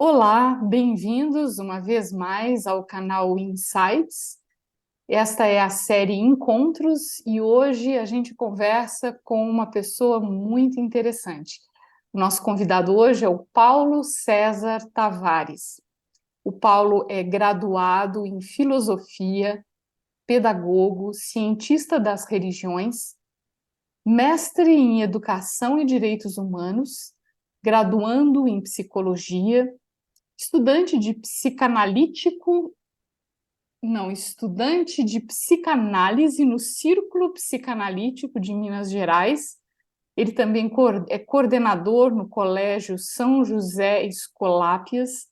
Olá, bem-vindos uma vez mais ao canal Insights. Esta é a série Encontros e hoje a gente conversa com uma pessoa muito interessante. O nosso convidado hoje é o Paulo César Tavares. O Paulo é graduado em filosofia, pedagogo, cientista das religiões, mestre em educação e direitos humanos, graduando em psicologia, estudante de psicanalítico, não, estudante de psicanálise no Círculo Psicanalítico de Minas Gerais. Ele também é coordenador no Colégio São José Escolápias,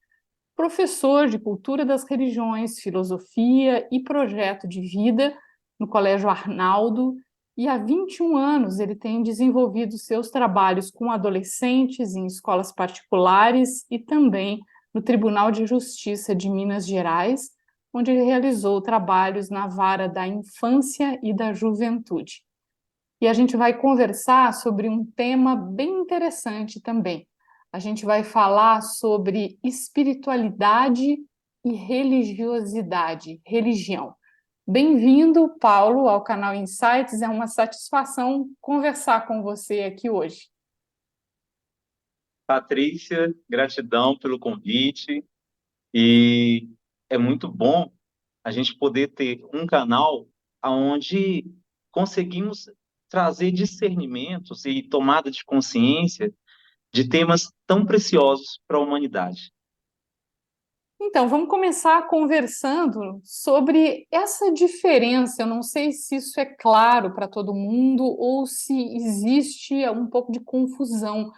professor de Cultura das Religiões, Filosofia e Projeto de Vida no Colégio Arnaldo, e há 21 anos ele tem desenvolvido seus trabalhos com adolescentes em escolas particulares e também no Tribunal de Justiça de Minas Gerais, onde ele realizou trabalhos na vara da infância e da juventude. E a gente vai conversar sobre um tema bem interessante também. A gente vai falar sobre espiritualidade e religiosidade, religião. Bem-vindo, Paulo, ao canal Insights. É uma satisfação conversar com você aqui hoje. Patrícia, gratidão pelo convite e é muito bom a gente poder ter um canal onde conseguimos trazer discernimentos e tomada de consciência de temas tão preciosos para a humanidade. Então, vamos começar conversando sobre essa diferença. Eu não sei se isso é claro para todo mundo ou se existe um pouco de confusão.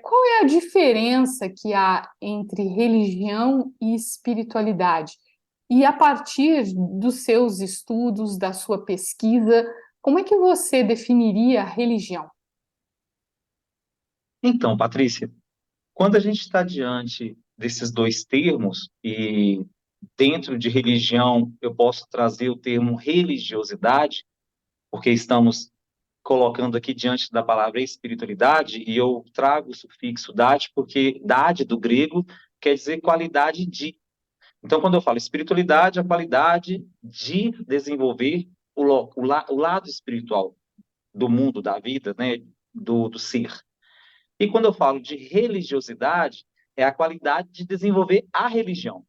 Qual é a diferença que há entre religião e espiritualidade? E a partir dos seus estudos, da sua pesquisa, como é que você definiria a religião? Então, Patrícia, quando a gente está diante desses dois termos, e dentro de religião eu posso trazer o termo religiosidade, porque estamos colocando aqui diante da palavra espiritualidade, e eu trago o sufixo dade, porque dade do grego quer dizer qualidade de. Então, quando eu falo espiritualidade, a qualidade de desenvolver o lado espiritual do mundo, da vida, né, do ser. E quando eu falo de religiosidade, é a qualidade de desenvolver a religião.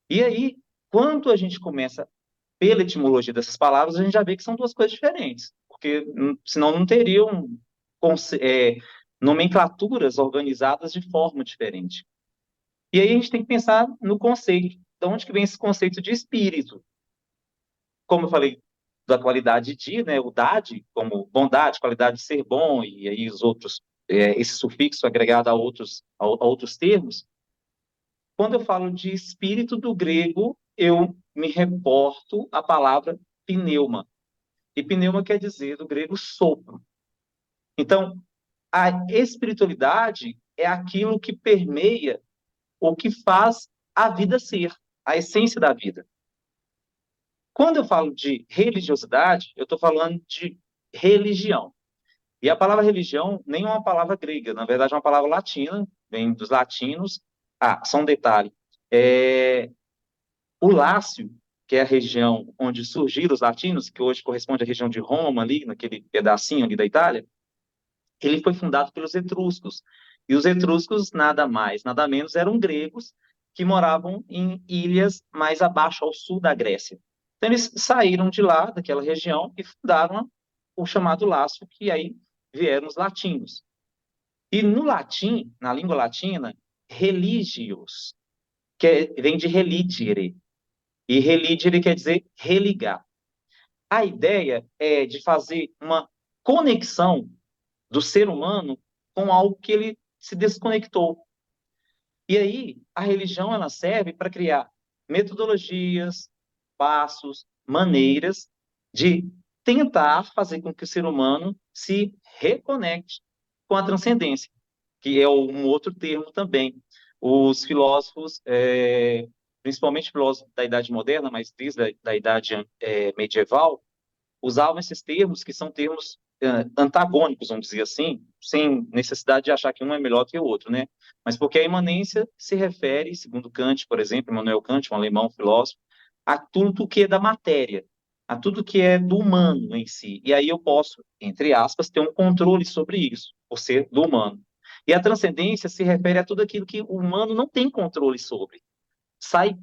E aí, quando a gente começa pela etimologia dessas palavras, a gente já vê que são duas coisas diferentes, porque senão não teriam é, nomenclaturas organizadas de forma diferente. E aí a gente tem que pensar no conceito. De onde que vem esse conceito de espírito? Como eu falei da qualidade de, né, o dade, como bondade, qualidade de ser bom, e aí os outros, esse sufixo agregado a outros termos. Quando eu falo de espírito do grego, eu me reporto à palavra pneuma. E pneuma quer dizer, do grego, sopro. Então, a espiritualidade é aquilo que permeia o que faz a vida ser, a essência da vida. Quando eu falo de religiosidade, eu estou falando de religião. E a palavra religião nem é uma palavra grega, na verdade é uma palavra latina, vem dos latinos. Ah, só um detalhe. O Lácio, que é a região onde surgiram os latinos, que hoje corresponde à região de Roma, ali, naquele pedacinho ali da Itália, ele foi fundado pelos etruscos. E os etruscos, nada mais, nada menos, eram gregos que moravam em ilhas mais abaixo, ao sul da Grécia. Então, eles saíram de lá, daquela região, e fundaram o chamado Lácio, que aí vieram os latinos. E no latim, na língua latina, religios, vem de religere. E religere quer dizer religar. A ideia é de fazer uma conexão do ser humano com algo que ele se desconectou. E aí, a religião ela serve para criar metodologias, passos, maneiras de tentar fazer com que o ser humano se reconecte com a transcendência, que é um outro termo também. Os filósofos, principalmente filósofos da Idade Moderna, mas desde a da Idade medieval, usavam esses termos, que são termos antagônicos, vamos dizer assim, sem necessidade de achar que um é melhor que o outro, né? Mas porque a imanência se refere, segundo Kant, por exemplo, Immanuel Kant, um alemão filósofo, a tudo que é da matéria, a tudo que é do humano em si. E aí eu posso, entre aspas, ter um controle sobre isso, por ser do humano. E a transcendência se refere a tudo aquilo que o humano não tem controle sobre. Sai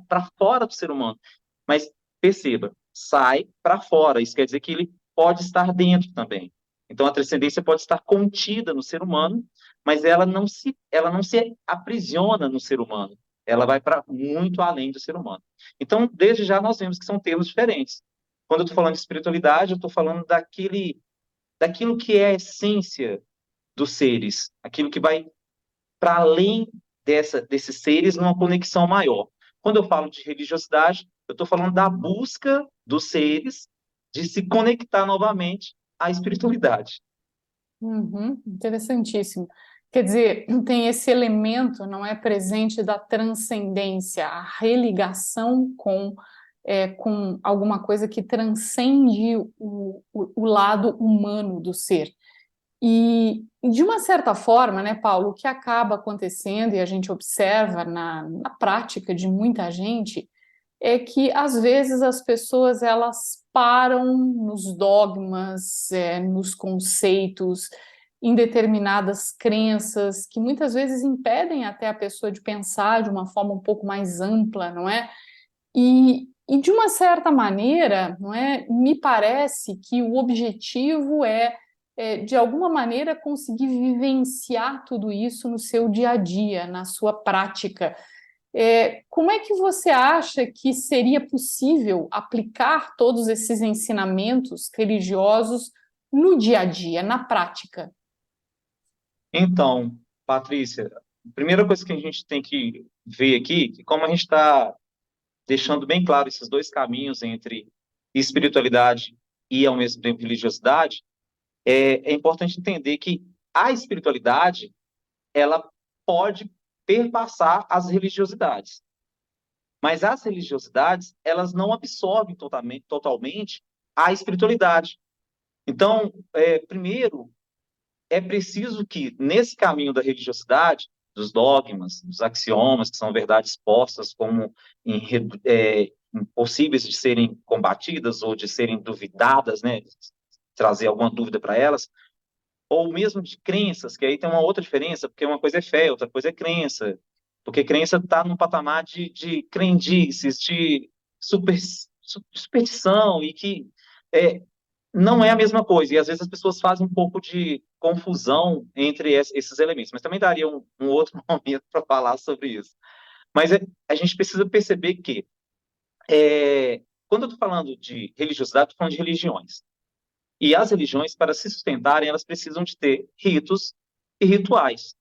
para fora do ser humano. Mas perceba, sai para fora. Isso quer dizer que ele pode estar dentro também. Então a transcendência pode estar contida no ser humano, mas ela não se aprisiona no ser humano. Ela vai para muito além do ser humano. Então, desde já nós vemos que são termos diferentes. Quando eu estou falando de espiritualidade, eu estou falando daquilo que é a essência dos seres, aquilo que vai para além desses seres numa conexão maior. Quando eu falo de religiosidade, eu estou falando da busca dos seres de se conectar novamente à espiritualidade. Uhum, interessantíssimo. Quer dizer, tem esse elemento, não é, presente da transcendência, a religação com alguma coisa que transcende o lado humano do ser. E, de uma certa forma, né, Paulo, o que acaba acontecendo, e a gente observa na prática de muita gente, é que às vezes as pessoas elas param nos dogmas, nos conceitos, em determinadas crenças que muitas vezes impedem até a pessoa de pensar de uma forma um pouco mais ampla, não é? E de uma certa maneira, não é? Me parece que o objetivo de alguma maneira conseguir vivenciar tudo isso no seu dia a dia, na sua prática. Como é que você acha que seria possível aplicar todos esses ensinamentos religiosos no dia a dia, na prática? Então, Patrícia, a primeira coisa que a gente tem que ver aqui, que como a gente está deixando bem claro esses dois caminhos entre espiritualidade e, ao mesmo tempo, religiosidade, é importante entender que a espiritualidade, ela pode perpassar as religiosidades. Mas as religiosidades, elas não absorvem totalmente a espiritualidade. Então, primeiro, é preciso que, nesse caminho da religiosidade, dos dogmas, dos axiomas, que são verdades postas como impossíveis de serem combatidas ou de serem duvidadas, né, trazer alguma dúvida para elas, ou mesmo de crenças, que aí tem uma outra diferença, porque uma coisa é fé, outra coisa é crença. Porque crença está num patamar de crendices, de superstição, e que é, não é a mesma coisa. E às vezes as pessoas fazem um pouco de confusão entre esses elementos. Mas também daria um outro momento para falar sobre isso. Mas a gente precisa perceber que, quando eu estou falando de religiosidade, estou falando de religiões. E as religiões, para se sustentarem, elas precisam de ter ritos e rituais.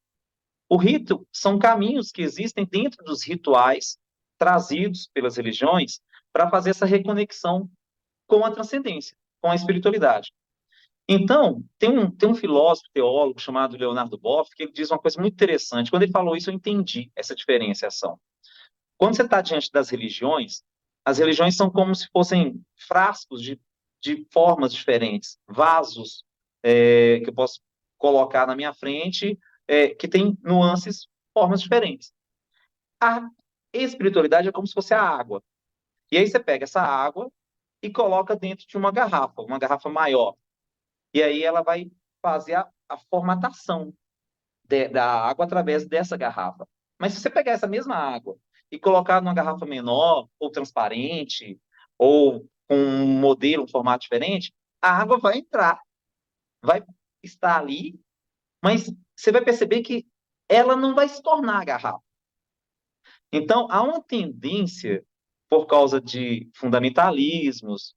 O rito são caminhos que existem dentro dos rituais trazidos pelas religiões para fazer essa reconexão com a transcendência, com a espiritualidade. Então, tem um filósofo, teólogo chamado Leonardo Boff, que ele diz uma coisa muito interessante. Quando ele falou isso, eu entendi essa diferenciação. Quando você está diante das religiões, as religiões são como se fossem frascos de formas diferentes, vasos que eu posso colocar na minha frente, que tem nuances, formas diferentes. A espiritualidade é como se fosse a água. E aí você pega essa água e coloca dentro de uma garrafa maior. E aí ela vai fazer a formatação da água através dessa garrafa. Mas se você pegar essa mesma água e colocar numa garrafa menor, ou transparente, ou com um modelo, um formato diferente, a água vai entrar, vai estar ali, mas você vai perceber que ela não vai se tornar a garrafa. Então, há uma tendência, por causa de fundamentalismos,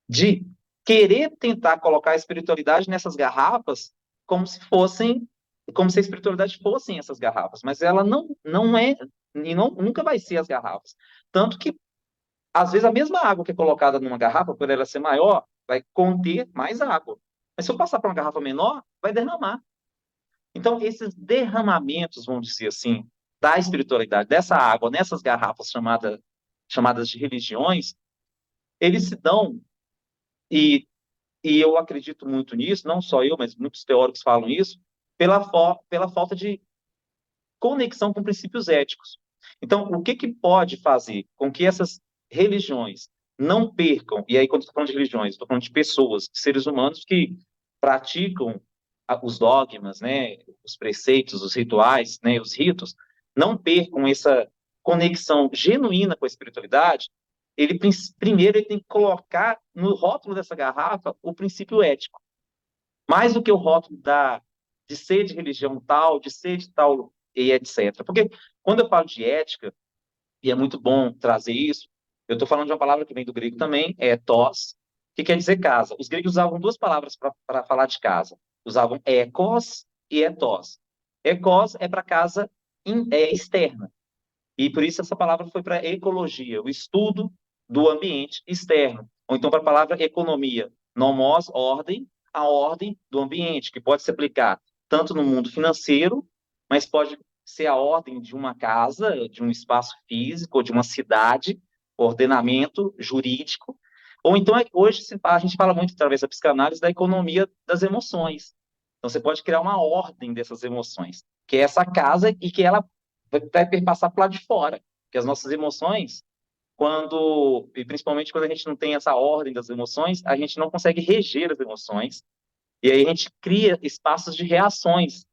de querer tentar colocar a espiritualidade nessas garrafas como se fossem, como se a espiritualidade fossem essas garrafas, mas ela não é e nunca vai ser as garrafas. Tanto que, às vezes, a mesma água que é colocada numa garrafa, por ela ser maior, vai conter mais água. Mas se eu passar para uma garrafa menor, vai derramar. Então, esses derramamentos, vamos dizer assim, da espiritualidade, dessa água, nessas garrafas chamadas de religiões, eles se dão e E eu acredito muito nisso, não só eu, mas muitos teóricos falam isso, pela falta de conexão com princípios éticos. Então, o que pode fazer com que essas religiões não percam, e aí quando estou falando de religiões, estou falando de pessoas, de seres humanos que praticam os dogmas, né, os preceitos, os rituais, né, os ritos, não percam essa conexão genuína com a espiritualidade, primeiro ele tem que colocar no rótulo dessa garrafa o princípio ético. Mais do que o rótulo de ser de religião tal, de ser de tal e etc. Porque quando eu falo de ética, e é muito bom trazer isso, eu estou falando de uma palavra que vem do grego também, é ethos, que quer dizer casa. Os gregos usavam duas palavras para falar de casa. Usavam ekos e ethos. Ekos é para casa externa. E por isso essa palavra foi para ecologia, o estudo do ambiente externo. Ou então para a palavra economia, nomos, ordem, a ordem do ambiente, que pode se aplicar tanto no mundo financeiro, mas pode ser a ordem de uma casa, de um espaço físico, ou de uma cidade, ordenamento jurídico. Ou então, hoje a gente fala muito, através da psicanálise, da economia das emoções. Então, você pode criar uma ordem dessas emoções, que é essa casa e que ela vai perpassar para o lado de fora. Porque as nossas emoções, e principalmente quando a gente não tem essa ordem das emoções, a gente não consegue reger as emoções, e aí a gente cria espaços de reações.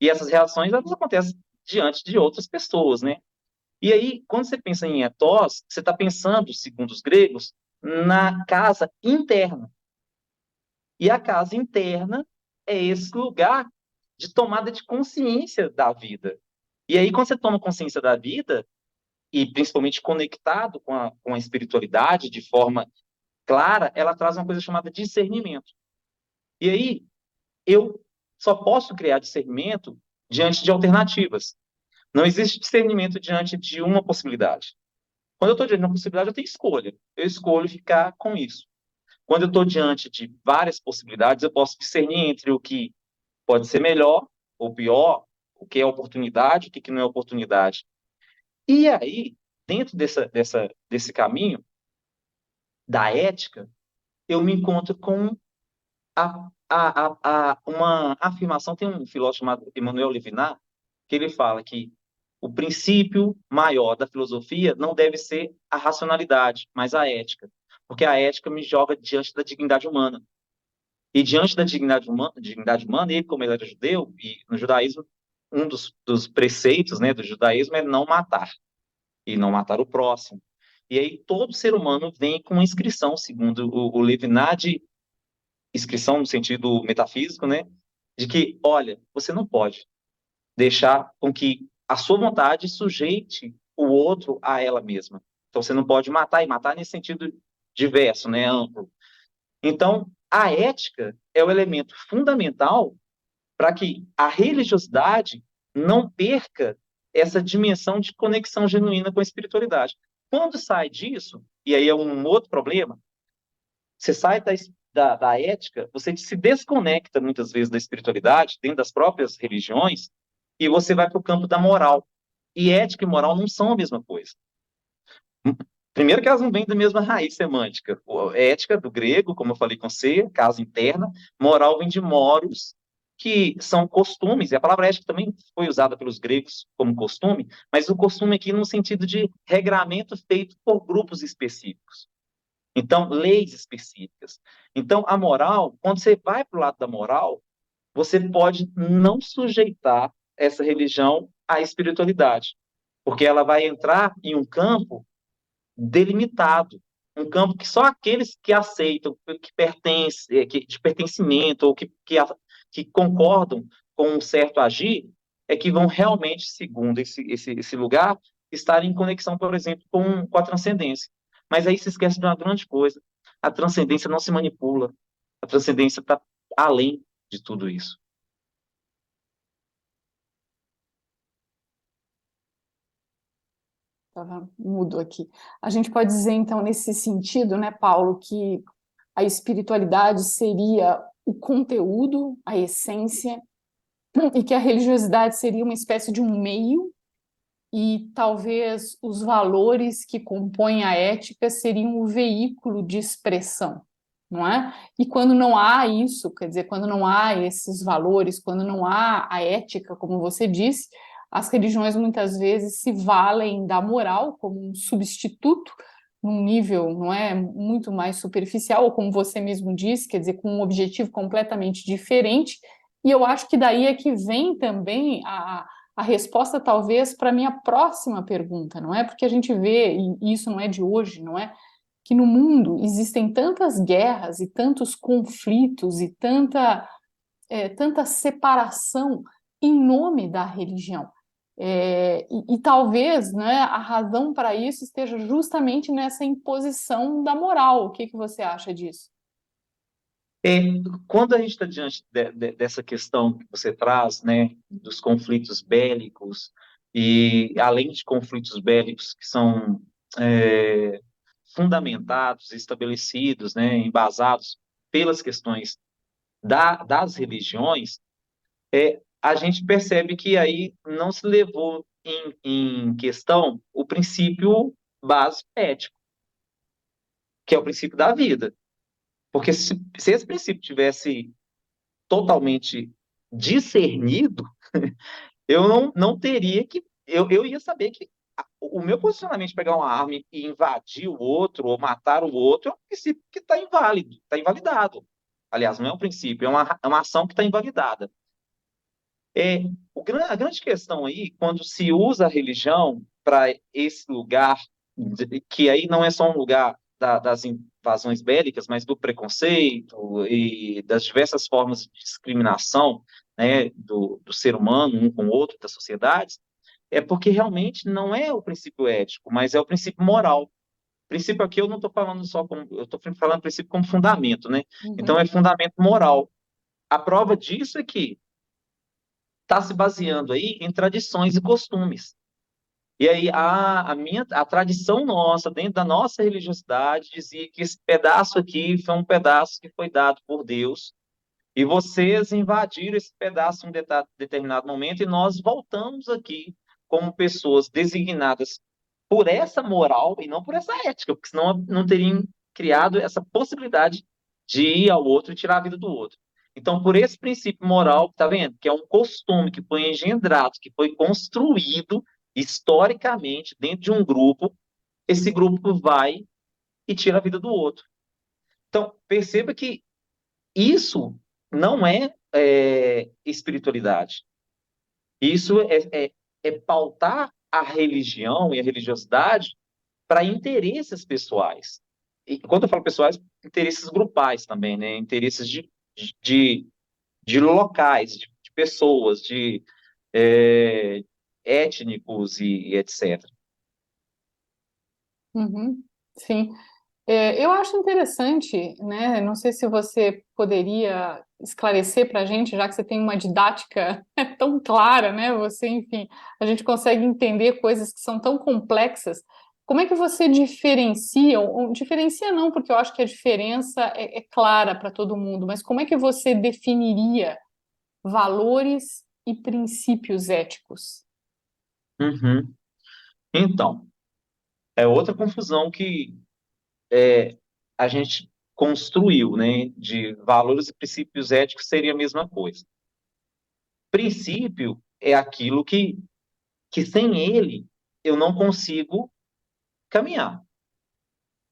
E essas reações, elas acontecem diante de outras pessoas, né? E aí, quando você pensa em ethos, você está pensando, segundo os gregos, na casa interna. E a casa interna é esse lugar de tomada de consciência da vida. E aí, quando você toma consciência da vida, e principalmente conectado com a espiritualidade de forma clara, ela traz uma coisa chamada discernimento. E aí, eu só posso criar discernimento diante de alternativas. Não existe discernimento diante de uma possibilidade. Quando eu estou diante de uma possibilidade, eu tenho escolha. Eu escolho ficar com isso. Quando eu estou diante de várias possibilidades, eu posso discernir entre o que pode ser melhor ou pior, o que é oportunidade, o que não é oportunidade. E aí, dentro desse caminho da ética, eu me encontro com uma afirmação. Tem um filósofo chamado Emmanuel Levinas, que ele fala que o princípio maior da filosofia não deve ser a racionalidade, mas a ética. Porque a ética me joga diante da dignidade humana. E diante da dignidade humana, ele, como ele era judeu, e no judaísmo, um dos preceitos, né, do judaísmo é não matar, e não matar o próximo. E aí todo ser humano vem com uma inscrição, segundo o Levinas, de inscrição no sentido metafísico, né, de que, olha, você não pode deixar com que a sua vontade sujeite o outro a ela mesma. Então você não pode matar, e matar nesse sentido diverso, né, amplo. Então, a ética é o elemento fundamental para que a religiosidade não perca essa dimensão de conexão genuína com a espiritualidade. Quando sai disso, e aí é um outro problema, você sai da ética, você se desconecta muitas vezes da espiritualidade, dentro das próprias religiões, e você vai para o campo da moral. E ética e moral não são a mesma coisa. Primeiro que elas não vêm da mesma raiz semântica. Ética, do grego, como eu falei com você, casa interna. Moral vem de moros, que são costumes. E a palavra ética também foi usada pelos gregos como costume, mas o costume aqui no sentido de regramento feito por grupos específicos. Então, leis específicas. Então, a moral, quando você vai para o lado da moral, você pode não sujeitar essa religião à espiritualidade, porque ela vai entrar em um campo delimitado, um campo que só aqueles que aceitam, que pertencem, de pertencimento, ou que concordam com um certo agir, é que vão realmente, segundo esse lugar, estar em conexão, por exemplo, com a transcendência. Mas aí se esquece de uma grande coisa: a transcendência não se manipula, a transcendência está além de tudo isso. Estava mudo aqui. A gente pode dizer, então, nesse sentido, né, Paulo, que a espiritualidade seria o conteúdo, a essência, e que a religiosidade seria uma espécie de um meio, e talvez os valores que compõem a ética seriam o veículo de expressão. não é? E quando não há isso, quer dizer, quando não há esses valores, quando não há a ética, como você disse, as religiões muitas vezes se valem da moral como um substituto num nível, não é, muito mais superficial, ou como você mesmo disse, quer dizer, com um objetivo completamente diferente. E eu acho que daí é que vem também a resposta, talvez, para a minha próxima pergunta, não é? Porque a gente vê, e isso não é de hoje, não é? Que no mundo existem tantas guerras e tantos conflitos e tanta separação em nome da religião. E talvez, né, a razão para isso esteja justamente nessa imposição da moral. O que que você acha disso? É, quando a gente está diante dessa questão que você traz, né, dos conflitos bélicos, e além de conflitos bélicos que são é, fundamentados, estabelecidos, né, embasados pelas questões das religiões, a gente percebe que aí não se levou em questão o princípio básico ético, que é o princípio da vida. Porque se esse princípio tivesse totalmente discernido, eu não teria que. Eu ia saber que o meu posicionamento de pegar uma arma e invadir o outro ou matar o outro é um princípio que está inválido, está invalidado. Aliás, não é um princípio, é uma ação que está invalidada. É, a grande questão aí, quando se usa a religião para esse lugar, que aí não é só um lugar das invasões bélicas, mas do preconceito e das diversas formas de discriminação, né, do ser humano, um com o outro, das sociedades, é porque realmente não é o princípio ético, mas é o princípio moral. Princípio aqui eu não estou falando só como, eu estou falando princípio como fundamento, né? Então é Uhum, fundamento moral. A prova disso é que está se baseando aí em tradições e costumes. E aí a tradição nossa, dentro da nossa religiosidade, dizia que esse pedaço aqui foi um pedaço que foi dado por Deus, e vocês invadiram esse pedaço em um determinado momento, e nós voltamos aqui como pessoas designadas por essa moral e não por essa ética, porque senão não teriam criado essa possibilidade de ir ao outro e tirar a vida do outro. Então, por esse princípio moral, tá vendo? Que é um costume que foi engendrado, que foi construído historicamente dentro de um grupo, esse grupo vai e tira a vida do outro. Então, perceba que isso não é espiritualidade. Isso é pautar a religião e a religiosidade para interesses pessoais. E quando eu falo pessoais, interesses grupais também, né? Interesses de, de locais, de pessoas, de é, étnicos e etc. uhum, sim. Eu acho interessante, né? Não sei se você poderia esclarecer para a gente, já que você tem uma didática tão clara, né? Você, enfim, a gente consegue entender coisas que são tão complexas. Como é que você diferencia, ou diferencia não, porque eu acho que a diferença é clara para todo mundo, mas como é que você definiria valores e princípios éticos? Uhum. Então, é outra confusão que a gente construiu, né? De valores e princípios éticos seria a mesma coisa. Princípio é aquilo que sem ele eu não consigo caminhar,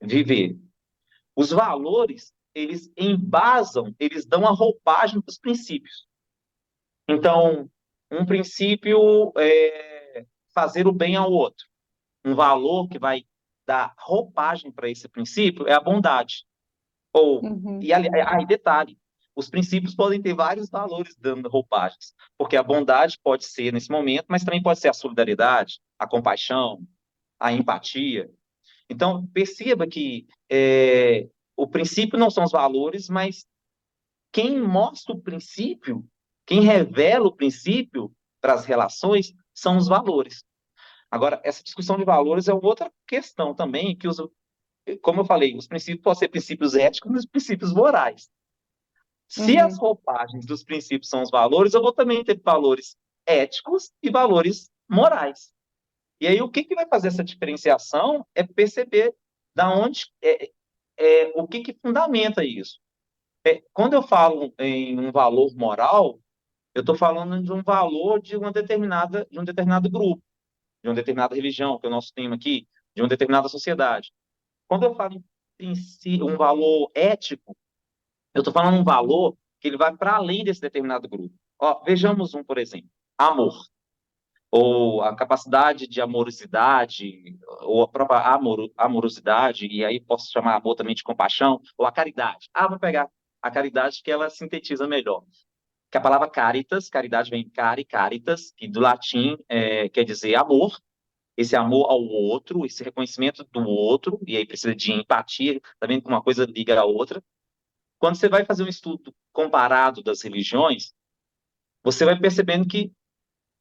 viver. Os valores, eles embasam, eles dão a roupagem para os princípios. Então, um princípio é fazer o bem ao outro. Um valor que vai dar roupagem para esse princípio é a bondade. Ou, Uhum, e detalhe, os princípios podem ter vários valores dando roupagens, porque a bondade pode ser nesse momento, mas também pode ser a solidariedade, a compaixão, a empatia. Então, perceba que o princípio não são os valores, mas quem mostra o princípio, quem revela o princípio para as relações, são os valores. Agora, essa discussão de valores é outra questão também, que como eu falei, os princípios podem ser princípios éticos e princípios morais. Se as uhum, roupagens dos princípios são os valores, eu vou também ter valores éticos e valores morais. E aí, o que vai fazer essa diferenciação é perceber da onde. o que fundamenta isso? Quando eu falo em um valor moral, eu estou falando de um valor de um determinado grupo, de uma determinada religião, que é o nosso tema aqui, de uma determinada sociedade. Quando eu falo em si, um valor ético, eu estou falando um valor que ele vai para além desse determinado grupo. Ó, vejamos um, por exemplo, amor, ou a capacidade de amorosidade, ou a própria amorosidade, e aí posso chamar amor também de compaixão, ou a caridade. Ah, vou pegar a caridade que ela sintetiza melhor. Que a palavra caritas, caridade vem cari, caritas, que do latim quer dizer amor, esse amor ao outro, esse reconhecimento do outro, e aí precisa de empatia, tá vendo que uma coisa liga a outra. Quando você vai fazer um estudo comparado das religiões, você vai percebendo que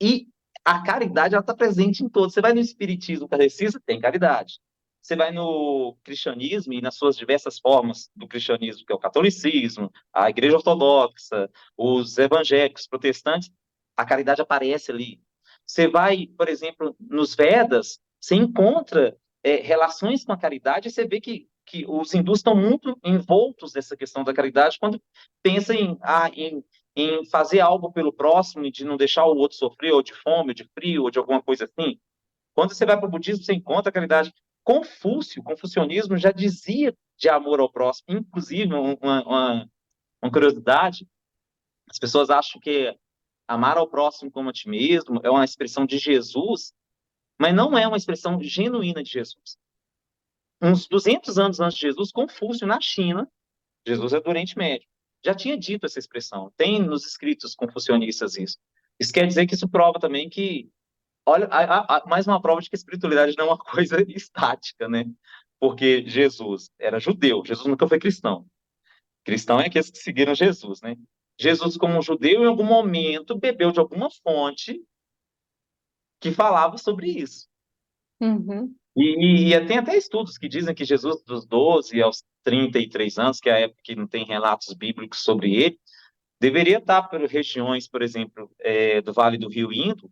e a caridade ela está presente em todos. Você vai no espiritismo kardecista, tem caridade. Você vai no cristianismo e nas suas diversas formas do cristianismo, que é o catolicismo, a igreja ortodoxa, os evangélicos, protestantes, a caridade aparece ali. Você vai, por exemplo, nos Vedas, você encontra relações com a caridade e você vê que os hindus estão muito envoltos nessa questão da caridade quando pensam em fazer algo pelo próximo e de não deixar o outro sofrer, ou de fome, ou de frio, ou de alguma coisa assim. Quando você vai para o budismo, você encontra a caridade. Confúcio, o confucionismo já dizia de amor ao próximo. Inclusive, uma curiosidade, as pessoas acham que amar ao próximo como a ti mesmo é uma expressão de Jesus, mas não é uma expressão genuína de Jesus. Uns 200 anos antes de Jesus, Confúcio, na China, Jesus é do Oriente Médio, já tinha dito essa expressão. Tem nos escritos confucionistas isso. Isso quer dizer que isso prova também que, olha, mais uma prova de que a espiritualidade não é uma coisa estática, né? Porque Jesus era judeu, Jesus nunca foi cristão. Cristão é aqueles que seguiram Jesus, né? Jesus, como um judeu, em algum momento bebeu de alguma fonte que falava sobre isso. Uhum. E tem até estudos que dizem que Jesus, dos 12 aos 33 anos, que é a época que não tem relatos bíblicos sobre ele, deveria estar por regiões, por exemplo, do Vale do Rio Indo,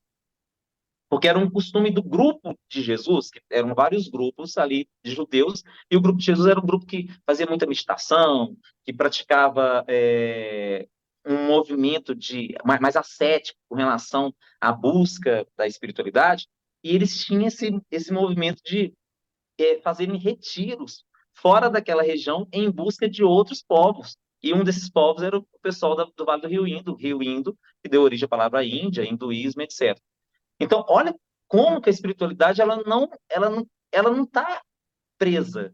porque era um costume do grupo de Jesus, que eram vários grupos ali de judeus, e o grupo de Jesus era um grupo que fazia muita meditação, que praticava um movimento mais ascético com relação à busca da espiritualidade, e eles tinham esse movimento de fazerem retiros fora daquela região em busca de outros povos. E um desses povos era o pessoal do Vale do Rio Indo, que deu origem à palavra Índia, hinduísmo, etc. Então, olha como que a espiritualidade ela não está presa.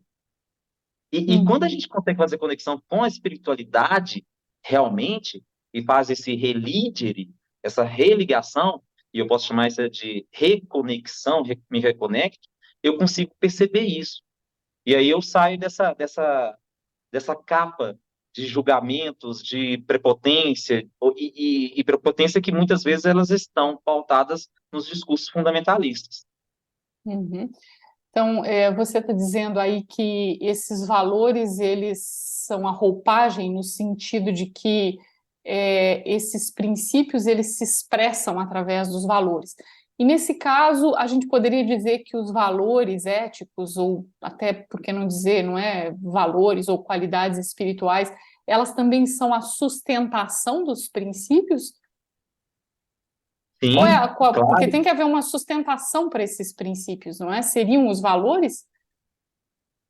E quando a Uhum. gente consegue fazer conexão com a espiritualidade realmente e faz esse relidere, essa religação, e eu posso chamar isso de reconexão, me reconecto, eu consigo perceber isso. E aí eu saio dessa capa de julgamentos, de prepotência, e prepotência que muitas vezes elas estão pautadas nos discursos fundamentalistas. Uhum. Então, você está dizendo aí que esses valores, eles são a roupagem no sentido de que esses princípios, eles se expressam através dos valores. E nesse caso, a gente poderia dizer que os valores éticos, ou até, por que não dizer, não é, valores ou qualidades espirituais, elas também são a sustentação dos princípios? Sim, Porque claro, tem que haver uma sustentação para esses princípios, não é? Seriam os valores?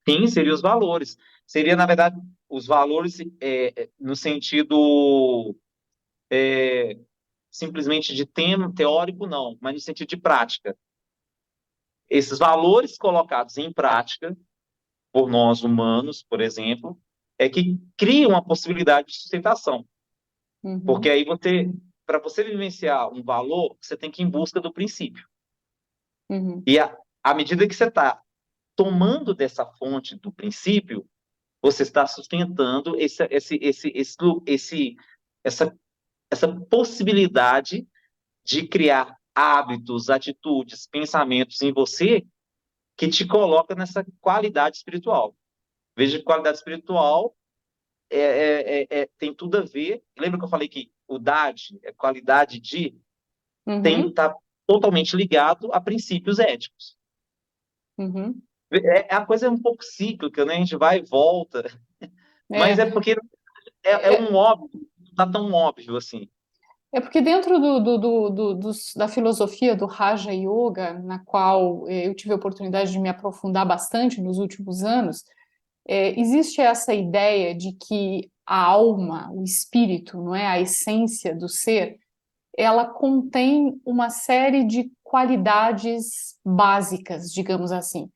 sim, seriam os valores. Seria, na verdade, os valores no sentido simplesmente de tema teórico, não, mas no sentido de prática. Esses valores colocados em prática por nós humanos, por exemplo, é que criam a possibilidade de sustentação. Porque Uhum, aí para você vivenciar um valor, você tem que ir em busca do princípio. uhum, E à medida que você está tomando dessa fonte do princípio, você está sustentando essa, essa possibilidade de criar hábitos, atitudes, pensamentos em você que te coloca nessa qualidade espiritual. Veja que qualidade espiritual tem tudo a ver. Lembra que eu falei que o DAD, qualidade de, uhum, está totalmente ligado a princípios éticos. uhum. A coisa é um pouco cíclica, né? A gente vai e volta, mas é É, porque é é, um óbvio, não tá tão óbvio assim. é porque dentro da filosofia do Raja Yoga, na qual eu tive a oportunidade de me aprofundar bastante nos últimos anos, existe essa ideia de que a alma, o espírito, não é, a essência do ser, ela contém uma série de qualidades básicas, digamos assim.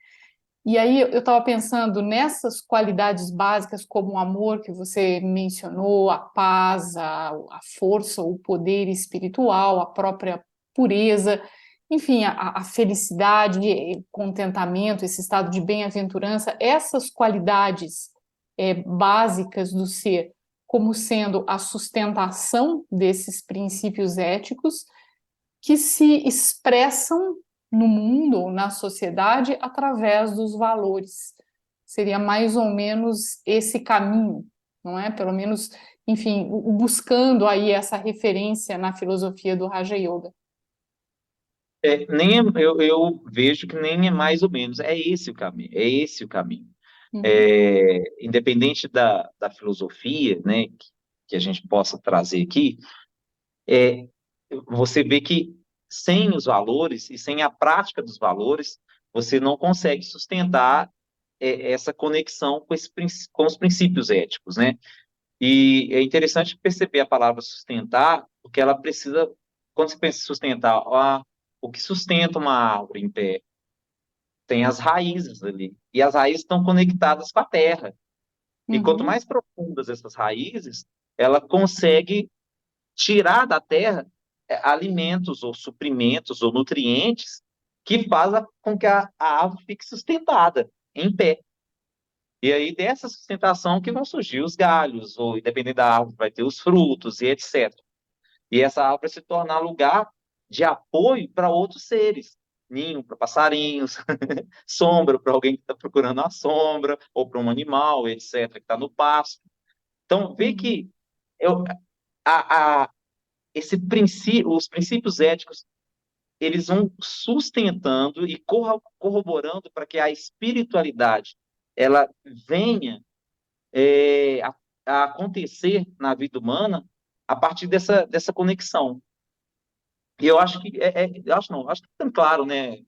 E aí eu estava pensando nessas qualidades básicas, como o amor que você mencionou, a paz, a força, o poder espiritual, a própria pureza, enfim, a felicidade, o contentamento, esse estado de bem-aventurança, essas qualidades básicas do ser, como sendo a sustentação desses princípios éticos que se expressam no mundo ou na sociedade através dos valores. Seria mais ou menos esse caminho, não é? Pelo menos, enfim, buscando aí essa referência na filosofia do Raja Yoga. Eu vejo que nem é mais ou menos, é esse o caminho, é esse o caminho. Uhum, Independente da filosofia, né, que a gente possa trazer aqui, é, você vê que sem os valores e sem a prática dos valores, você não consegue sustentar essa conexão com os princípios éticos, né? E é interessante perceber a palavra sustentar, porque ela precisa, quando você pensa em sustentar, o que sustenta uma árvore em pé? Tem as raízes ali. E as raízes estão conectadas com a terra. E quanto uhum, mais profundas essas raízes, ela consegue tirar da terra alimentos ou suprimentos ou nutrientes que fazem com que a árvore fique sustentada, em pé. E aí, dessa sustentação que vão surgir os galhos, ou dependendo da árvore, vai ter os frutos e etc. E essa árvore se tornar lugar de apoio para outros seres. Ninho para passarinhos, sombra para alguém que está procurando a sombra, ou para um animal, etc., que está no pasto. Então, vê uhum. que eu, a, a, os princípios éticos, eles vão sustentando e corroborando para que a espiritualidade ela venha a acontecer na vida humana a partir dessa conexão. E eu acho que, eu acho não, acho que tá claro, né?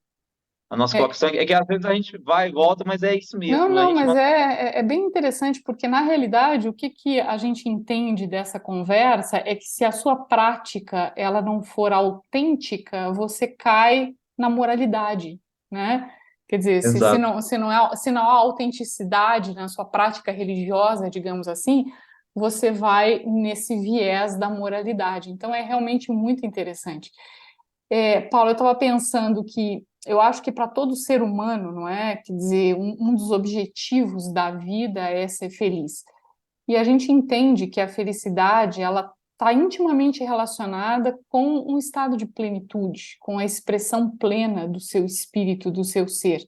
A nossa É, colocação é que às vezes a gente vai e volta, mas é isso não, mesmo, a não, gente mas não. é bem interessante, porque na realidade o que, que a gente entende dessa conversa é que se a sua prática ela não for autêntica, você cai na moralidade, né? Quer dizer, Exato. se não há autenticidade na sua prática religiosa, digamos assim, você vai nesse viés da moralidade. Então é realmente muito interessante. Paulo, eu estava pensando que eu acho que para todo ser humano, não é? Quer dizer, um dos objetivos da vida é ser feliz. E a gente entende que a felicidade, ela está intimamente relacionada com um estado de plenitude, com a expressão plena do seu espírito, do seu ser.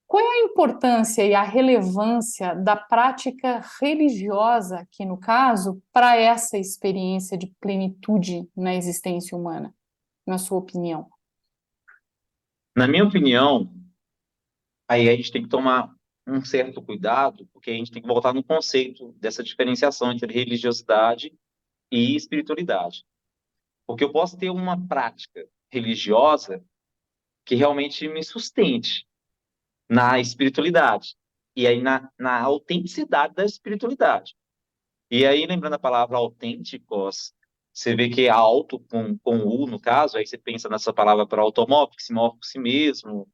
Qual é a importância e a relevância da prática religiosa, aqui no caso, para essa experiência de plenitude na existência humana, na sua opinião? Na minha opinião, aí a gente tem que tomar um certo cuidado, porque a gente tem que voltar no conceito dessa diferenciação entre religiosidade e espiritualidade. Porque eu posso ter uma prática religiosa que realmente me sustente na espiritualidade, e aí na autenticidade da espiritualidade. E aí, lembrando a palavra autênticos, você vê que é auto com U, no caso, aí você pensa nessa palavra para automóvel, que se move por si mesmo,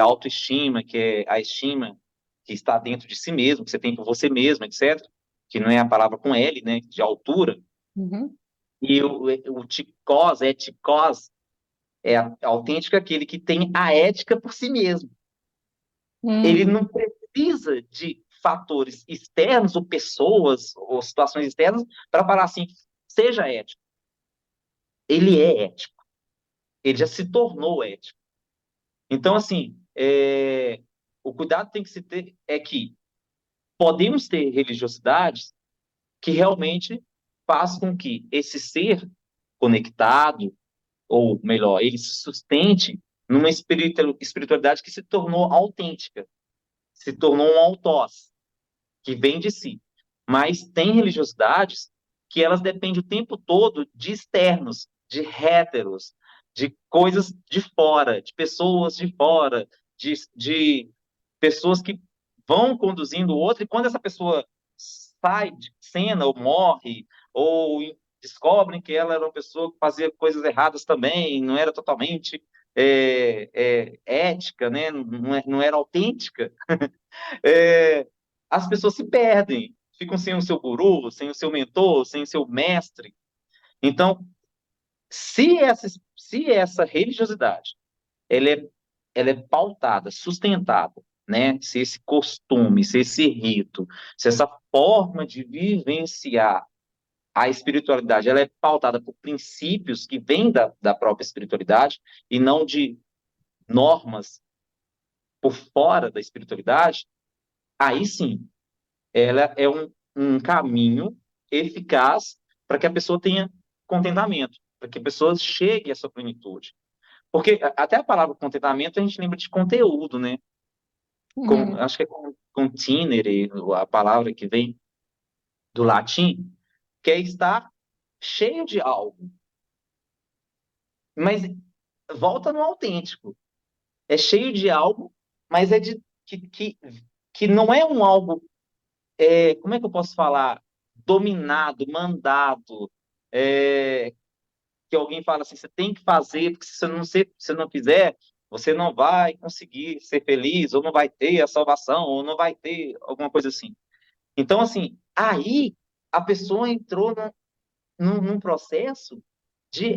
autoestima, que é a estima que está dentro de si mesmo, que você tem por você mesmo, etc., que não é a palavra com L, né, de altura. Uhum. E o tikos, etikos, autêntico aquele que tem a ética por si mesmo. Ele Hum, não precisa de fatores externos ou pessoas ou situações externas para falar assim, seja ético. Ele é ético. Ele já se tornou ético. Então, assim, o cuidado tem que se ter é que podemos ter religiosidades que realmente faz com que esse ser conectado, ou melhor, ele se sustente numa espiritualidade que se tornou autêntica, se tornou um autós, que vem de si. Mas tem religiosidades que elas dependem o tempo todo de externos, de héteros, de coisas de fora, de pessoas de fora, de pessoas que vão conduzindo o outro, e quando essa pessoa sai de cena ou morre, ou descobrem que ela era uma pessoa que fazia coisas erradas também, não era totalmente ética, né? Não era autêntica, é, as pessoas se perdem, ficam sem o seu guru, sem o seu mentor, sem o seu mestre. Então, se essa religiosidade ela é, ela é pautada, sustentada, né? Se esse costume, se esse rito, se essa forma de vivenciar a espiritualidade ela é pautada por princípios que vêm da própria espiritualidade e não de normas por fora da espiritualidade, aí sim, ela é um caminho eficaz para que a pessoa tenha contentamento, para que a pessoa chegue à sua plenitude. Porque até a palavra contentamento a gente lembra de conteúdo, né? Uhum. Acho que é continere, a palavra que vem do latim, que é estar cheio de algo. Mas volta no autêntico. É cheio de algo, mas é de que não é um algo, como é que eu posso falar? Dominado, mandado, é, que alguém fala assim, você tem que fazer, porque se você não fizer, você não vai conseguir ser feliz, ou não vai ter a salvação, ou não vai ter alguma coisa assim. Então, assim, aí a pessoa entrou num processo de,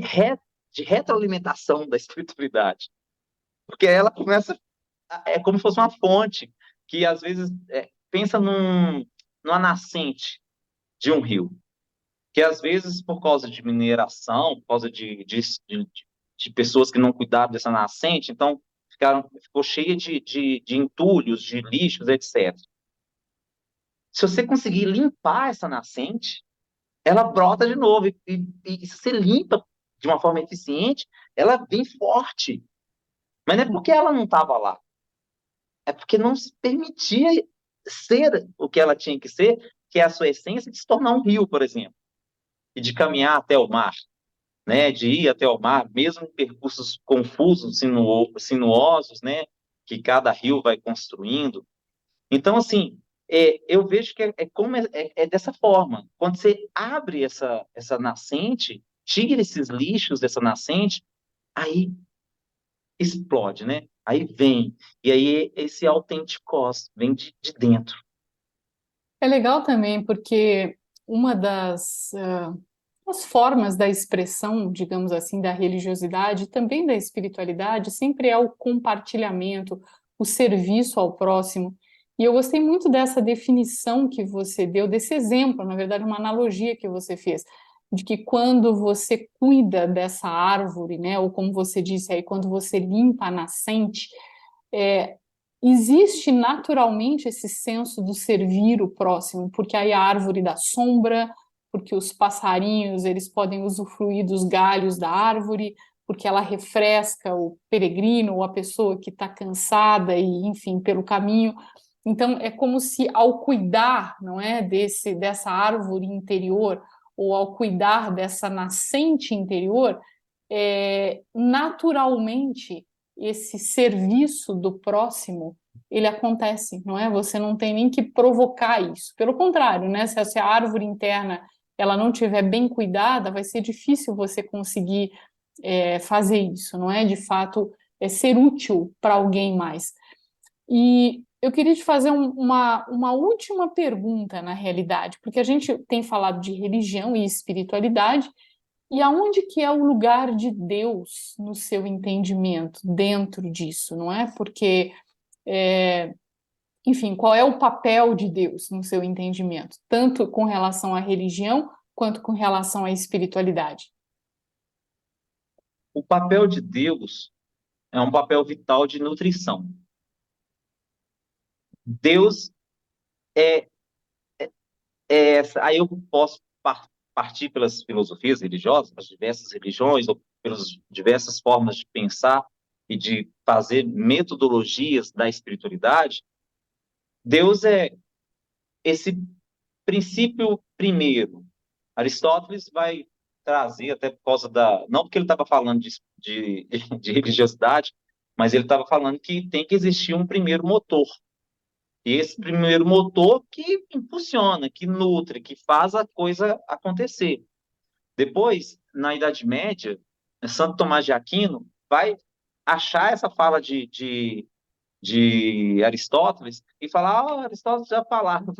de retroalimentação da espiritualidade, porque ela começa, é como se fosse uma fonte, que às vezes pensa numa nascente de um rio que às vezes por causa de mineração, por causa de pessoas que não cuidaram dessa nascente, então ficou cheia de entulhos, de lixos, etc. Se você conseguir limpar essa nascente, ela brota de novo. E se você limpa de uma forma eficiente, ela vem forte. Mas não é porque ela não estava lá, é porque não se permitia ser o que ela tinha que ser, que é a sua essência de se tornar um rio, por exemplo, e de caminhar até o mar, né, de ir até o mar, mesmo em percursos confusos, sinuosos, né, que cada rio vai construindo. Então, assim, eu vejo que é dessa forma. Quando você abre essa nascente, tira esses lixos dessa nascente, aí explode, né? Aí vem. E aí esse autenticós vem de dentro. É legal também porque uma das as formas da expressão, digamos assim, da religiosidade, também da espiritualidade, sempre é o compartilhamento, o serviço ao próximo. E eu gostei muito dessa definição que você deu, desse exemplo, na verdade, uma analogia que você fez, de que quando você cuida dessa árvore, né, ou como você disse aí, quando você limpa a nascente, é, existe naturalmente esse senso do servir o próximo, porque aí a árvore dá sombra, porque os passarinhos eles podem usufruir dos galhos da árvore, porque ela refresca o peregrino ou a pessoa que está cansada e, enfim, pelo caminho. Então é como se ao cuidar, não é, dessa árvore interior ou ao cuidar dessa nascente interior, naturalmente esse serviço do próximo ele acontece, não é? Você não tem nem que provocar isso. Pelo contrário, né? Se a árvore interna ela não tiver bem cuidada, vai ser difícil você conseguir fazer isso, não é? De fato, ser útil para alguém mais. E eu queria te fazer uma última pergunta, na realidade, porque a gente tem falado de religião e espiritualidade, e aonde que é o lugar de Deus no seu entendimento dentro disso, não é? Porque, enfim, qual é o papel de Deus no seu entendimento, tanto com relação à religião quanto com relação à espiritualidade? O papel de Deus é um papel vital de nutrição. Deus é, aí eu posso partir pelas filosofias religiosas, pelas diversas religiões, ou pelas diversas formas de pensar, e de fazer metodologias da espiritualidade, Deus é esse princípio primeiro. Aristóteles vai trazer, até por causa da. Não porque ele estava falando de religiosidade, mas ele estava falando que tem que existir um primeiro motor. E esse primeiro motor que impulsiona, que nutre, que faz a coisa acontecer. Depois, na Idade Média, Santo Tomás de Aquino vai achar essa fala de Aristóteles e falar: Aristóteles já falava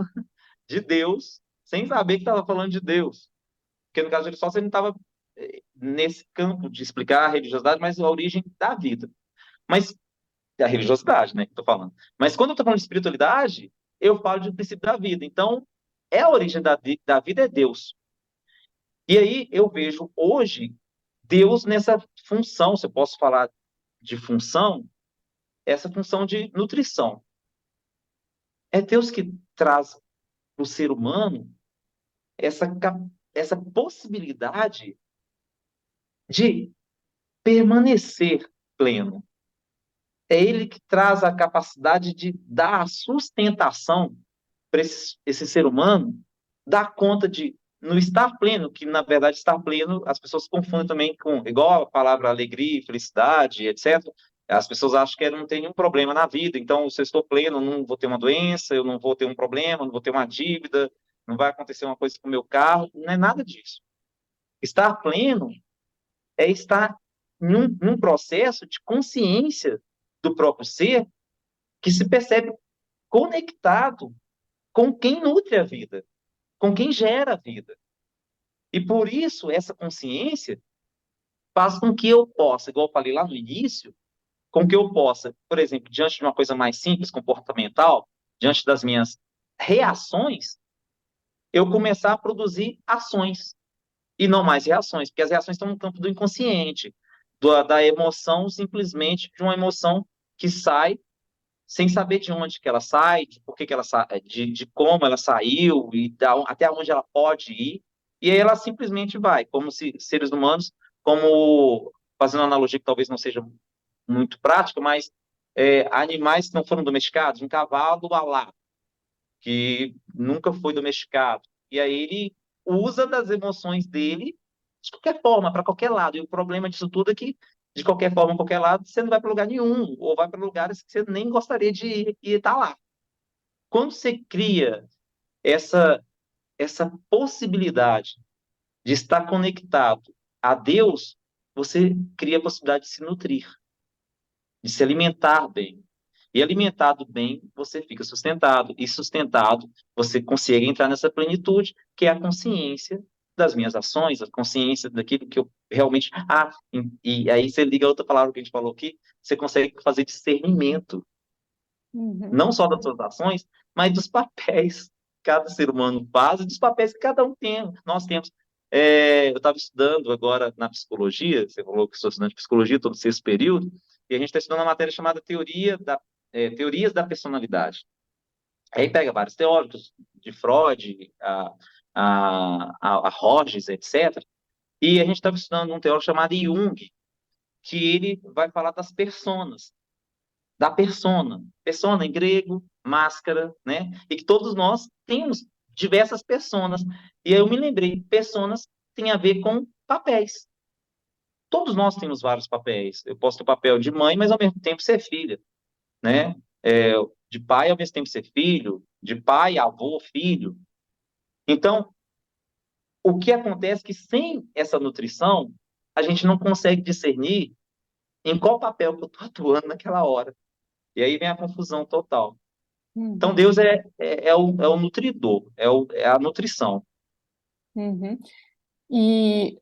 de Deus, sem saber que estava falando de Deus. Porque no caso de Aristóteles, ele não estava nesse campo de explicar a religiosidade, mas a origem da vida. Mas a religiosidade, né, que estou falando. Mas quando eu estou falando de espiritualidade, eu falo de princípio da vida. Então, a origem da vida é Deus. E aí eu vejo hoje Deus nessa função, se eu posso falar de função, essa função de nutrição. É Deus que traz para o ser humano essa, essa possibilidade de permanecer pleno. É Ele que traz a capacidade de dar a sustentação para esse ser humano, dar conta de no estar pleno, que na verdade estar pleno, as pessoas confundem também com, igual a palavra alegria, felicidade, etc. As pessoas acham que não tem nenhum problema na vida, então se eu estou pleno, eu não vou ter uma doença, eu não vou ter um problema, não vou ter uma dívida, não vai acontecer uma coisa com o meu carro, não é nada disso. Estar pleno é estar em um processo de consciência do próprio ser que se percebe conectado com quem nutre a vida, com quem gera a vida. E por isso, essa consciência faz com que eu possa, igual eu falei lá no início, com que eu possa, por exemplo, diante de uma coisa mais simples, comportamental, diante das minhas reações, eu começar a produzir ações e não mais reações, porque as reações estão no campo do inconsciente, da emoção, simplesmente de uma emoção que sai sem saber de onde que ela sai, de por que ela de como ela saiu e até onde ela pode ir. E aí ela simplesmente vai, como se seres humanos, como fazendo uma analogia que talvez não seja muito prática, mas animais que não foram domesticados, um cavalo alado, que nunca foi domesticado. E aí ele usa das emoções dele de qualquer forma, para qualquer lado. E o problema disso tudo é que, de qualquer forma, qualquer lado, você não vai para lugar nenhum, ou vai para lugares que você nem gostaria de ir e estar lá. Quando você cria essa, essa possibilidade de estar conectado a Deus, você cria a possibilidade de se nutrir, de se alimentar bem. E alimentado bem, você fica sustentado. E sustentado, você consegue entrar nessa plenitude, que é a consciência das minhas ações, a consciência daquilo que eu realmente. E aí você liga a outra palavra que a gente falou aqui, você consegue fazer discernimento, Uhum. não só das suas ações, mas dos papéis que cada ser humano faz e dos papéis que cada um tem. Nós temos. Eu estava estudando agora na psicologia, você falou que sou estudante de psicologia, estou no sexto período, e a gente está estudando uma matéria chamada Teorias da Personalidade. Aí pega vários teóricos, de Freud, a Rogers, etc. E a gente estava estudando um teórico chamado Jung, que ele vai falar das personas, da persona. Persona em grego, máscara, né? E que todos nós temos diversas personas. E aí eu me lembrei, personas tem a ver com papéis. Todos nós temos vários papéis. Eu posso ter o papel de mãe, mas ao mesmo tempo ser filha, né? De pai, ao mesmo tempo ser filho, de pai, avô, filho. Então, o que acontece é que sem essa nutrição, a gente não consegue discernir em qual papel que eu estou atuando naquela hora. E aí vem a confusão total. Então, Uhum. Deus é o nutridor, é a nutrição. Uhum. E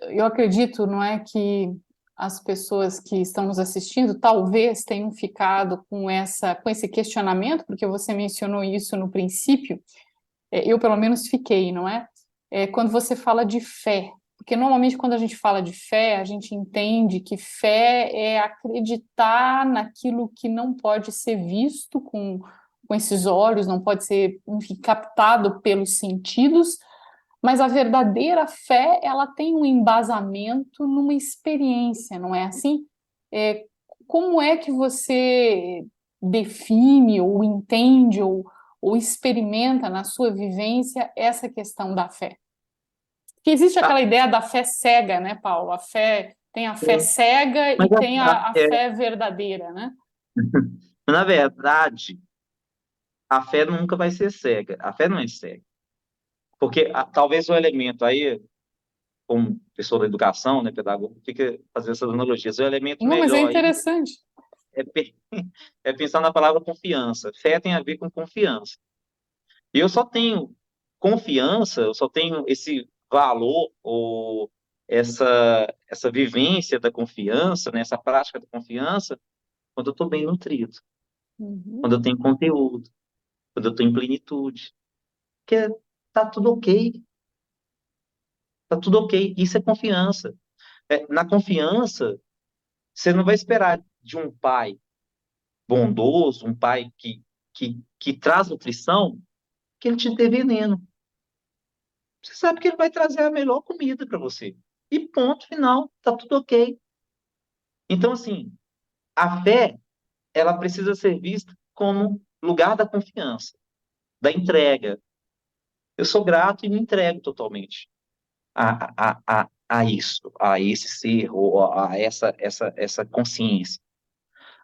eu acredito, não é, que as pessoas que estão nos assistindo talvez tenham ficado com esse questionamento, porque você mencionou isso no princípio. Eu pelo menos fiquei, não é? Quando você fala de fé, porque normalmente quando a gente fala de fé, a gente entende que fé é acreditar naquilo que não pode ser visto com esses olhos, não pode ser, enfim, captado pelos sentidos, mas a verdadeira fé, ela tem um embasamento numa experiência, não é assim? É, como é que você define ou entende ou experimenta na sua vivência essa questão da fé? Porque existe Ah, aquela ideia da fé cega, né, Paulo? A fé tem a fé é, cega mas e tem a é, fé verdadeira, né? na verdade, a fé nunca vai ser cega. A fé não é cega. Porque talvez o elemento aí, como pessoa da educação, né, pedagogo, fica fazendo essas analogias. O elemento Não, mas é melhor aí interessante. é, é pensar na palavra confiança. Fé tem a ver com confiança. E eu só tenho confiança, eu só tenho esse valor ou essa vivência da confiança, né, essa prática da confiança, quando eu estou bem nutrido, Uhum. quando eu tenho conteúdo, quando eu estou em plenitude. Porque tá tudo ok, tá tudo ok. Isso é confiança. Na confiança, você não vai esperar de um pai bondoso, um pai que traz nutrição, que ele te dê veneno. Você sabe que ele vai trazer a melhor comida para você. E ponto final, tá tudo ok. Então, assim, a fé, ela precisa ser vista como lugar da confiança, da entrega. Eu sou grato e me entrego totalmente a isso, a esse ser, ou a essa consciência.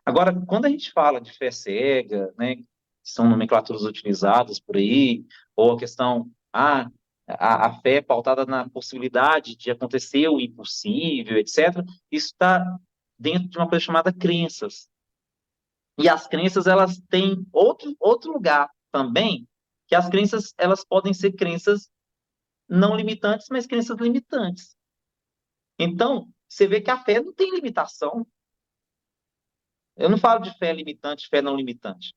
Agora, quando a gente fala de fé cega, né, que são nomenclaturas utilizadas por aí, ou a questão, a fé pautada na possibilidade de acontecer o impossível, etc., isso está dentro de uma coisa chamada crenças. E as crenças, elas têm outro lugar também, que as crenças, elas podem ser crenças não limitantes, mas crenças limitantes. Então, você vê que a fé não tem limitação. Eu não falo de fé limitante, fé não limitante.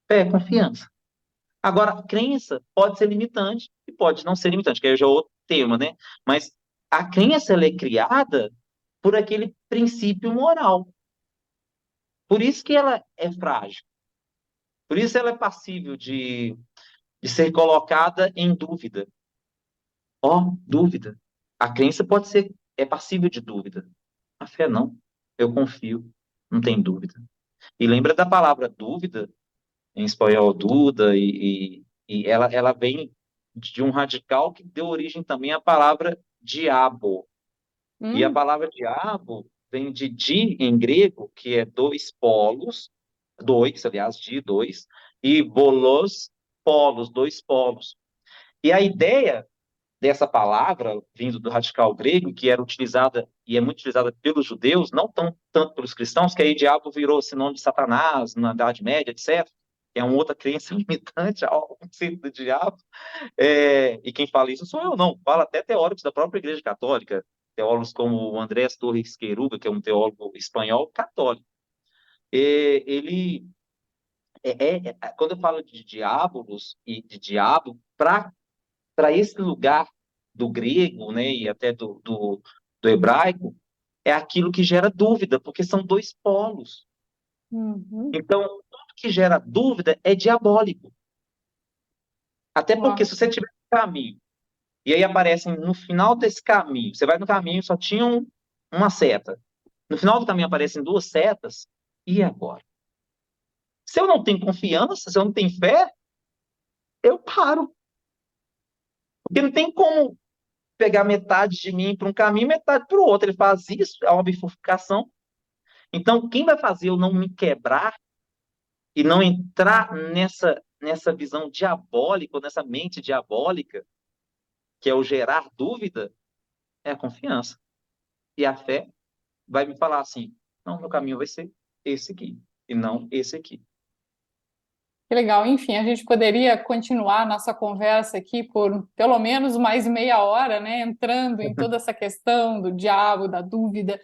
Fé é confiança. Agora, a crença pode ser limitante e pode não ser limitante, que aí já é outro tema, né? Mas a crença, ela é criada por aquele princípio moral. Por isso que ela é frágil. Por isso ela é passível de ser colocada em dúvida. Ó, dúvida. A crença pode ser, é passível de dúvida. A fé não. Eu confio, não tem dúvida. E lembra da palavra dúvida, em espanhol Duda, e ela vem de um radical que deu origem também à palavra diabo. E a Hum, palavra diabo vem de di em grego, que é dois polos, dois, aliás, di, dois, e bolos, polos, dois polos. E a ideia dessa palavra, vindo do radical grego, que era utilizada e é muito utilizada pelos judeus, não tanto pelos cristãos, que aí diabo virou sinônimo de Satanás na Idade Média, etc., que é uma outra crença limitante ao conceito do diabo. E quem fala isso sou eu, não. Fala até teólogos da própria Igreja Católica, teólogos como o Andrés Torres Queiruga, que é um teólogo espanhol católico. Ele quando eu falo de diabolos e de diabo, para esse lugar do grego, né, e até do hebraico, é aquilo que gera dúvida, porque são dois polos. uhum. Então, tudo que gera dúvida é diabólico. Até porque Ó, se você tiver um caminho, e aí aparece no final desse caminho, você vai no caminho, só tinha uma seta. No final do caminho aparecem duas setas, e agora? Se eu não tenho confiança, se eu não tenho fé, eu paro. Porque não tem como pegar metade de mim para um caminho, metade para o outro. Ele faz isso, é uma bifurcação. Então, quem vai fazer eu não me quebrar e não entrar nessa visão diabólica, nessa mente diabólica, que é o gerar dúvida, é a confiança. E a fé vai me falar assim: não, meu caminho vai ser esse aqui, e não esse aqui. que legal. Enfim, a gente poderia continuar nossa conversa aqui por pelo menos mais meia hora, né? Entrando em toda essa questão do diabo, da dúvida,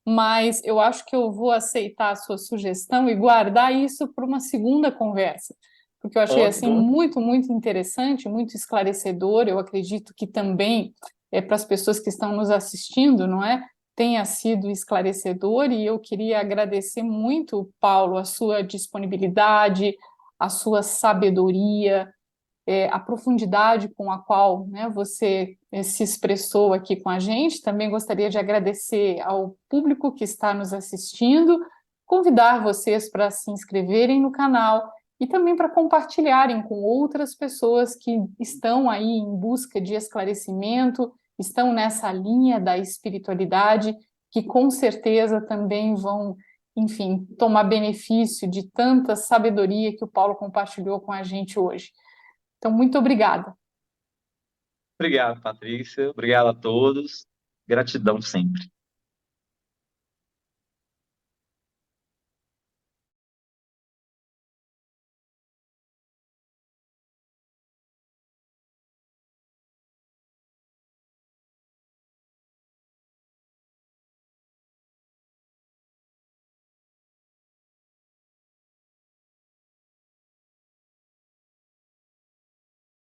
mas eu acho que eu vou aceitar a sua sugestão e guardar isso para uma segunda conversa, porque eu achei assim Ótimo. muito, muito interessante, muito esclarecedor. Eu acredito que também para as pessoas que estão nos assistindo, não é? Tenha sido esclarecedor e eu queria agradecer muito, Paulo, a sua disponibilidade, a sua sabedoria, a profundidade com a qual, né, você se expressou aqui com a gente. Também gostaria de agradecer ao público que está nos assistindo, convidar vocês para se inscreverem no canal e também para compartilharem com outras pessoas que estão aí em busca de esclarecimento, estão nessa linha da espiritualidade, que com certeza também vão, enfim, tomar benefício de tanta sabedoria que o Paulo compartilhou com a gente hoje. Então, muito obrigada. Obrigado, Patrícia. Obrigado a todos. Gratidão sempre.